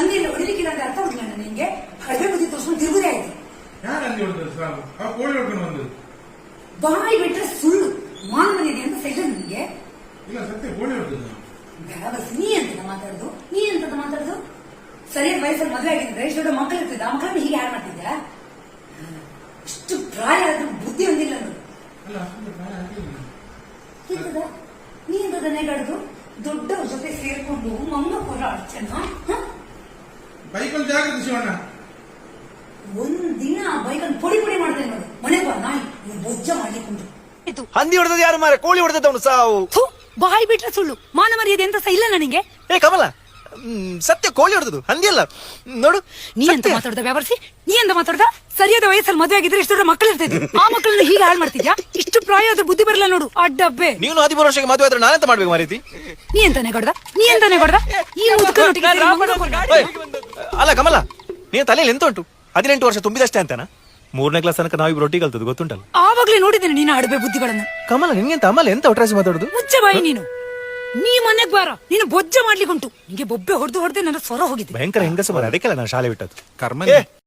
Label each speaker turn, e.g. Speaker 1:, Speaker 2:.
Speaker 1: ಹಂದಿಯಲ್ಲಿ ಹೊಡಿಲಿಕ್ಕಿಲ್ಲ ಅಂತ ಅರ್ಥ ಉಂಟು ನಿನ್ಗೆ. ಕಡಿಮೆ ಬುದ್ಧಿ ತೋರಿಸ್ಕೊಂಡು ತಿರುಗುದೇ ಆಯ್ತು.
Speaker 2: ಯಾರು ಹಂದಿ ಹೊಡೆದ್ರು ಸಾವು? ಆ ಕೋಳಿ ಹೊಡ್ಕೊಂಡು ಬಂದದ್ದು.
Speaker 1: ಬಾಯಿ ಬಿಟ್ರೆ ಸುಳ್ಳು ಮಾನವನಿದೆ ಅಂತ ಸೈಜ ನಿನ್ಗೆ.
Speaker 2: ಇಲ್ಲ ಸತ್ಯ ಕೋಳಿ ಹೊಡೆದದ್ದು.
Speaker 1: ಬಸ್ ನೀ ಎಂತದ ಮಾತಾಡುದು? ನೀ ಎಂತದ ಮಾತಾಡುದು? ಸರಿಯಾದ ವಯಸ್ಸಲ್ಲಿ ಮದುವೆ ಆಗಿದ್ರೆ ಇಷ್ಟು ದೊಡ್ಡ ಮಕ್ಕಳು ಇರ್ತಿದ್ದ. ಆ ಮಕ್ಕಳನ್ನ ಹೀಗೆ ಯಾರು ಮಾಡ್ತಿದ್ದ? ಇಷ್ಟು ಪ್ರಾಯ ಆದ್ರೂ ಬುದ್ಧಿ ಹೊಂದಿಲ್ಲ ನೋಡು.
Speaker 2: ಅಲ್ಲ ಅಷ್ಟೊಂದು ಪ್ರಾಯ ಆಗಿಲ್ಲ.
Speaker 1: ಎಂತದ ನೀ ಎಂತದ ನೆಗಾಡುದು? ದೊಡ್ಡವ್ರ ಜೊತೆ ಸೇರ್ಕೊಂಡು ಮಂಗಪುರ ಅರ್ಚನ.
Speaker 2: ಬೈಕಲ್ಲಿ ಜಾಗ್ರತೆ ಶಿವಣ್ಣ.
Speaker 1: ಒಂದಿನ ಬೈಕನ್ನು ಪುಡಿ ಪುಡಿ ಮಾಡ್ತೇನೆ ನೋಡು. ಮನೆಗೆ ಬಾ ನಾಯಿ ಬೊಜ್ಜ ಮಾಡ್ಲಿಕ್ಕುಂಟು.
Speaker 3: ಹಂದಿ ಹೊಡೆದದ್ದು ಯಾರು ಮಾರೆ? ಕೋಳಿ ಹೊಡೆದವನು ಸಾವು.
Speaker 1: ಬಾಯಿ ಬಿಟ್ರೆ ಸುಳ್ಳು ಮಾನ ಮರ್ಯಾದೆ ಎಂತ ಇಲ್ಲ ನನಗೆ.
Speaker 3: ಏ ಕಮಲ, ಸತ್ಯ ಕೋಳಿ ಹೊಡೆದದ್ದು ಹಂದಿ ಅಲ್ಲ ನೋಡು.
Speaker 1: ನೀ ಎಂತ ಮಾತಾಡ್ದ ವ್ಯವರ್ಸಿ? ನೀ ಎಂತ ಮಾತಾಡ್ದ? ಸರಿಯಾದ ವಯಸ್ಸಲ್ಲಿ ಮದುವೆ ಆಗಿದ್ರೆ ಇಷ್ಟು ದೊಡ್ಡ ಮಕ್ಕಳು ಇರ್ತಿದ್ರು. ಆ ಮಕ್ಕಳನ್ನ ಹೀಗೆ ಹಾಳು ಮಾಡ್ತಿದ್ಯಾ? ಇಷ್ಟು ಪ್ರಾಯ ಆದ್ರೂ ಬುದ್ಧಿ ಬರಲ್ಲ ನೋಡು. ಅಡ್ಡಬ್ಬೆ.
Speaker 3: ನೀನು 13 ವರ್ಷಕ್ಕೆ ಮದುವೆ ಆದ್ರೆ ನಾನೆಂತ ಮಾಡ್ಬೇಕು ಮಾರೀತಿ?
Speaker 1: ನೀ ಎಂತಾನೆ ಕೊಡ್ದ? ನೀ ಎಂತಾನೆ ಕೊಡ್ದ? ಈ ಮುದುಕನೊಟ್ಟಿಗೆ
Speaker 3: ಅಲ್ಲ ಕಮಲ, ನೀನ್ ತಲೆಯಲ್ಲಿ ಎಂತ ಉಂಟು? 18 ವರ್ಷ ತುಂಬಿದಷ್ಟೇ ಅಂತಾನ? 3ನೇ ಕ್ಲಾಸ್ ತನಕ ನಾವಿಬ್ರು ಒಟ್ಟಿಗೆ ಕಲ್ತದ್ದು ಗೊತ್ತುಂಟಲ್ಲ?
Speaker 1: ಆವಾಗ್ಲೇ ನೋಡಿದ್ದೇನೆ ನೀನು ಆಡಬೆ ಬುದ್ಧಿಗಳನ್ನು.
Speaker 3: ಕಮಲ ನಿನ್ಗೆಂತ ಅಮ್ಮಲ್ಲ ಎಂತ ಒಟ್ರಾಸಿ ಮಾತಾಡುದು?
Speaker 1: ಮುಚ್ಚ ಬಾಯಿ ನೀನು. ನೀ ಮನೆಗ್ ಬಾರ, ನೀನು ಬೊಜ್ಜ ಮಾಡ್ಲಿಕ್ಕುಂಟು. ನಿಂಗೆ ಬೊಬ್ಬೆ ಹೊಡೆದು ಹೊಡೆದು ನನ್ನ ಸ್ವರ ಹೋಗಿದೆ.
Speaker 3: ಭಯಂಕರ ಹೆಂಗಸ ಮಾರ, ಅದಕ್ಕೆಲ್ಲ ನಾನು ಶಾಲೆ ಬಿಟ್ಟದ್ದು. ಕರ್ಮ